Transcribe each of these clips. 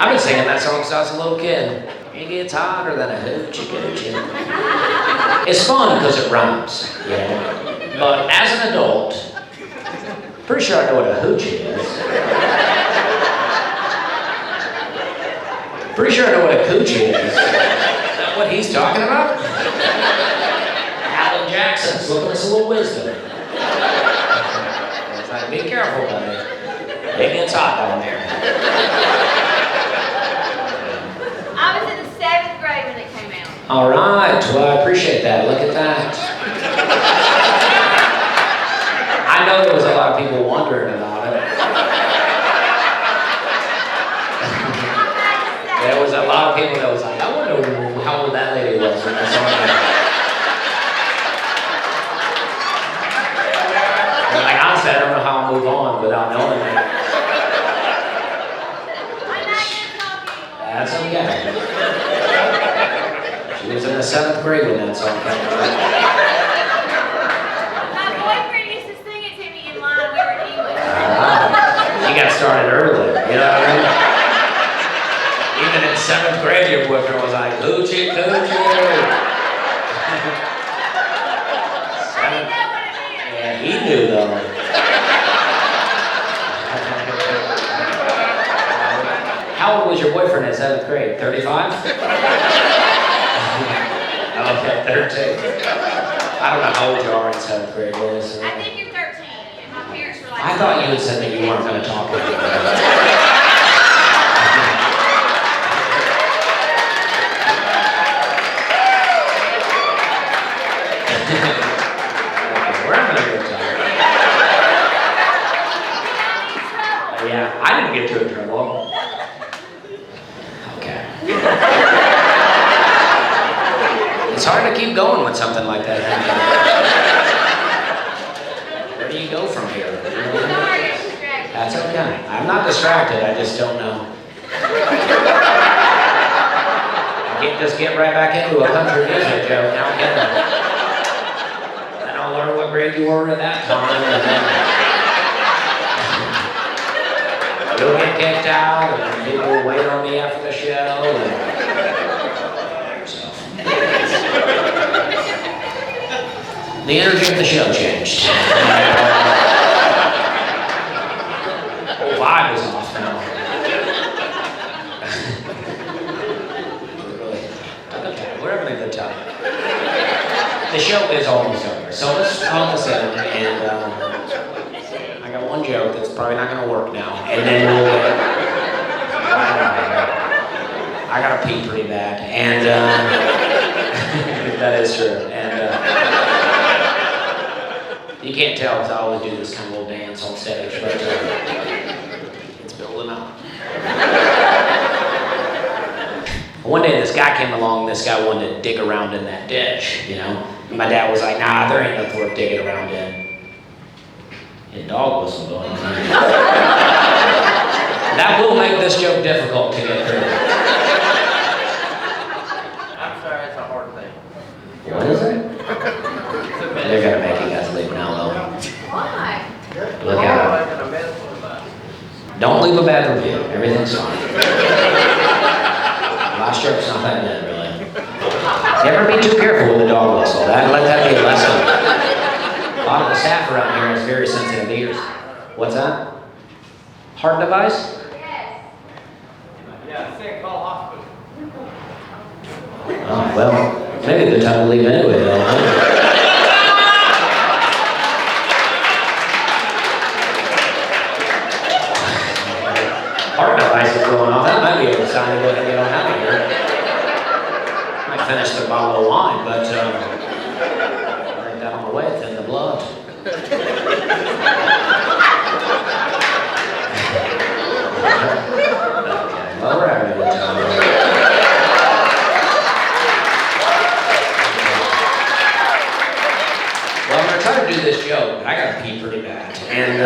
I've been singing that song since I was a little kid. It gets hotter than a hoochie coochie. It's fun because it rhymes, you know. But as an adult, pretty sure I know what a hoochie is. Pretty sure I know what a coochie is. Is that what he's talking about? Alan Jackson's looking us a little wisdom. It's like, be careful, buddy. It gets hot down there. I was in the 7th grade when it came out. All right, well, I appreciate that. Look at that. I know there was a lot of people wondering about it. There was a lot of people that was like, I wonder how old that lady was when I saw her. Like, honestly, I don't know how I'll move on without knowing that. That's okay. She was in the 7th grade when that song came out. My boyfriend used to sing it to me in line. We were in English. You got started early, you know what I mean? Even in 7th grade, your boyfriend was like, Hoochie, Coochie. I didn't know what it meant. Yeah, he knew though. How old was your boyfriend in 7th grade? 35? Okay, 13. I don't know how old you are in 7th grade, Liz. I think you're 13. And my parents were like, I thought you had said that you weren't going to talk about it. We're having a good time. Yeah, I didn't get you in trouble. Okay. It's hard to keep going with something like that. Where do you go from here? sorry, I'm distracted. That's okay. I'm not distracted, I just don't know. I can't just get right back into a country music joke now, can I? Then I'll learn what grade you were at that time, and then you'll get kicked out, and people will wait on me after the show, and the energy of the show changed. Whole vibe is off now. Okay, we're having a good time. The show is almost over, so let's call this in, and I got one joke that's probably not going to work now, and then we'll I gotta pee pretty bad, and that is true, and you can't tell because I always do this kind of little dance on stage, but it's building up. One day this guy came along, this guy wanted to dig around in that ditch, you know. And my dad was like, nah, there ain't nothing worth digging around in. A dog whistle going on. That will make this joke difficult to get through. I'm sorry, it's a hard thing. What is it? They're gonna make you guys leave now, though. Why? Look out. Don't leave a bad review. Everything's fine. Last joke's not that bad, really. Never be too careful with the dog whistle. Let that be a lesson. A lot of the staff around here has very sensitive ears. What's that? Heart device? Yeah, sick, call hospital. Oh, well, maybe a good time to leave anyway, though, huh? Heart device is going off. That might be a sign to go ahead and get on out of here. Might finish the bottle of wine, but I think that on the way, it's in the blood. Okay, well, we're having a good time. Well, I'm going to try to do this joke, but I got to pee pretty bad. And I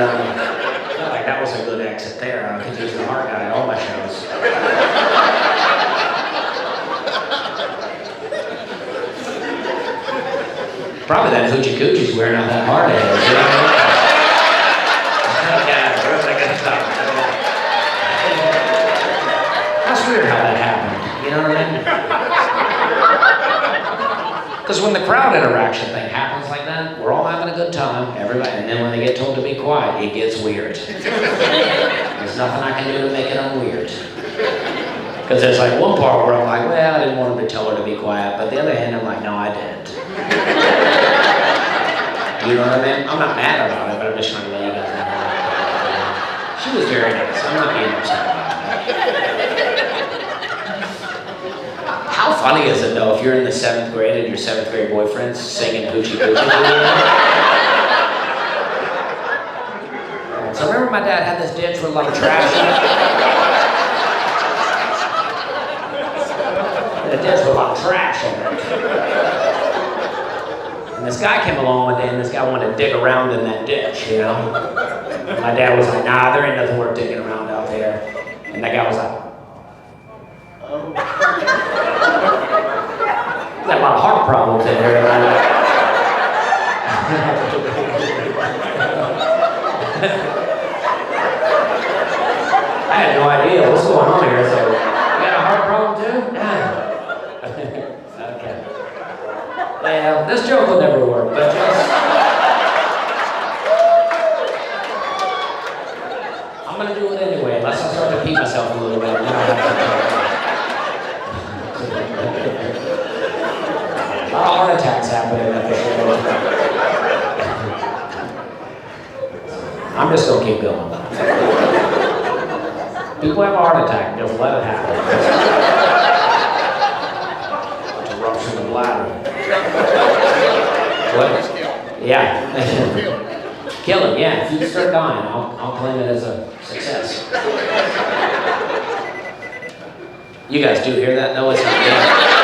felt like that was a good exit there. I could use the hard guy at all my shows. Probably that Hoochie Coocie's wearing out that hard head. You know what I mean? Yeah, really good stuff. How weird how that happened. You know what I mean? Because when the crowd interaction thing happens like that, we're all having a good time, everybody, and then when they get told to be quiet, it gets weird. There's nothing I can do to make it unweird. Because there's like one part where I'm like, well, I didn't want him to tell her to be quiet, but the other hand, I'm like, no, I didn't. You know what I mean? I'm not mad about it, but I'm just trying to let you guys know. She was very nice. I'm not being upset about it. How funny is it though if you're in the 7th grade and your 7th grade boyfriend's singing Hoochie Coochie? So remember my dad had this ditch with a lot of trash in it? The ditch with a lot of trash in it. And this guy came along one day and this guy wanted to dig around in that ditch, you know? And my dad was like, nah, there ain't nothing worth digging around out there. And that guy was like, oh. Got a lot of heart problems in here. I had no idea what's going on here, so you got a heart problem too? Okay. Well, this joke will never work, but just... I'm gonna do it anyway, unless I start to pee myself a little bit. Then I'll have to... A lot of heart attacks happening at the show. I'm just gonna keep going. People have a heart attack, just let it happen. It's a rupture of the bladder. What? Yeah. Kill him, yeah. If you start dying, I'll claim it as a success. You guys do hear that? No, it's not good.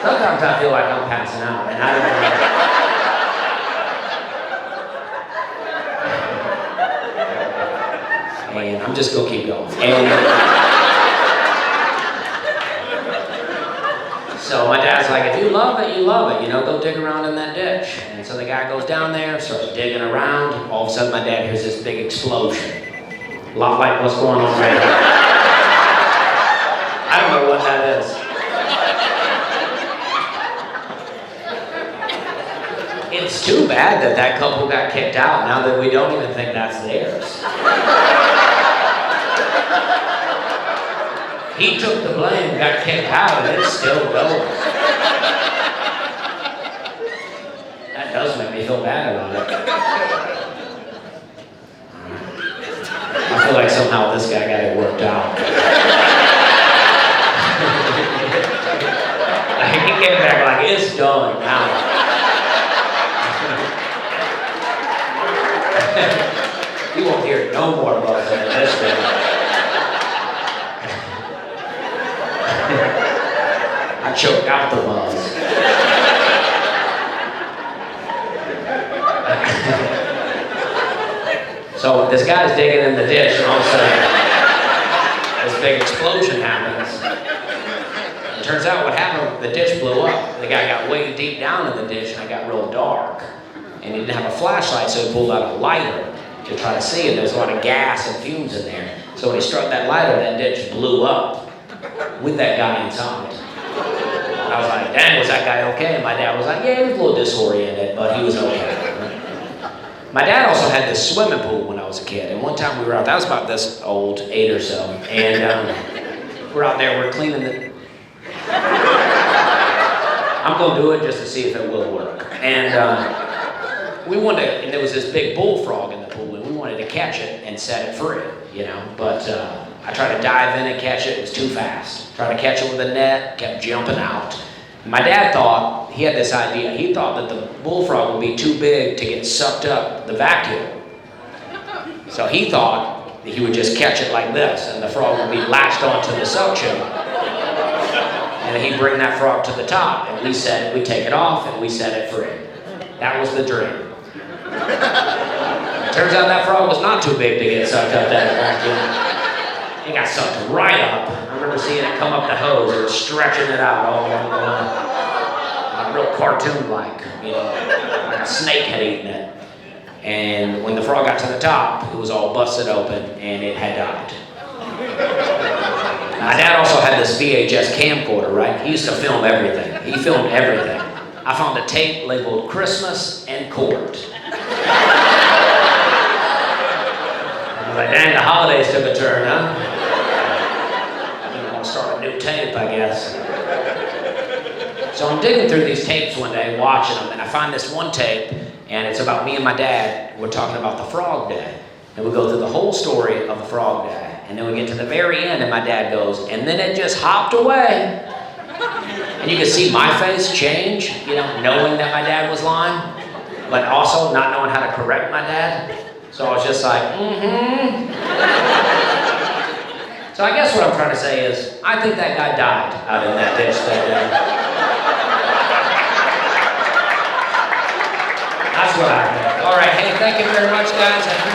Sometimes I feel like I'm passing out, and I don't know. And I'm just gonna keep going. So my dad's like, if you love it, you love it. You know, go dig around in that ditch. And so the guy goes down there, starts digging around. All of a sudden, my dad hears this big explosion. A lot like what's going on right now. I don't know what that is. It's too bad that that couple got kicked out now that we don't even think that's theirs. He took the blame, got kicked out, and it's still going. That does make me feel bad about it. I feel like somehow this guy got it worked out. Like, he came back like, it's done now. You won't hear no more buzz in this thing. I choked out the buzz. So this guy's digging in the ditch, and all of a sudden, this big explosion happens. It turns out what happened, the ditch blew up. The guy got way deep down in the ditch, and it got real dark. And he didn't have a flashlight, so he pulled out a lighter to try to see, and there was a lot of gas and fumes in there. So when he struck that lighter, that ditch blew up with that guy inside. And I was like, dang, was that guy okay? And my dad was like, yeah, he was a little disoriented, but he was okay. My dad also had this swimming pool when I was a kid, and one time we were out, that was about this old, 8 or so, and we're out there, we're cleaning the... I'm gonna do it just to see if it will work. And we wanted to, and there was this big bullfrog in the pool, and we wanted to catch it and set it free, you know, but I tried to dive in and catch it, it was too fast. Tried to catch it with a net, kept jumping out. My dad thought, he had this idea, he thought that the bullfrog would be too big to get sucked up the vacuum. So he thought that he would just catch it like this, and the frog would be latched onto the suction. And he'd bring that frog to the top, and we take it off, and we set it free. That was the dream. Turns out that frog was not too big to get sucked up that vacuum. It got sucked right up. I remember seeing it come up the hose. It was stretching it out all along the line. real cartoon-like, you know, like a snake had eaten it. And when the frog got to the top, it was all busted open and it had died. My dad also had this VHS camcorder, right? He used to film everything. He filmed everything. I found a tape labeled Christmas and Court. I was like, dang, the holidays took a turn, huh? I'm gonna start a new tape, I guess. So I'm digging through these tapes one day, watching them, and I find this one tape, and it's about me and my dad. We're talking about the Frog Day. And we go through the whole story of the Frog Day. And then we get to the very end, and my dad goes, and then it just hopped away. And you can see my face change, you know, knowing that my dad was lying, but also not knowing how to correct my dad. So I was just like, So I guess what I'm trying to say is, I think that guy died out in that ditch that day. That's what I think. All right, hey, thank you very much, guys.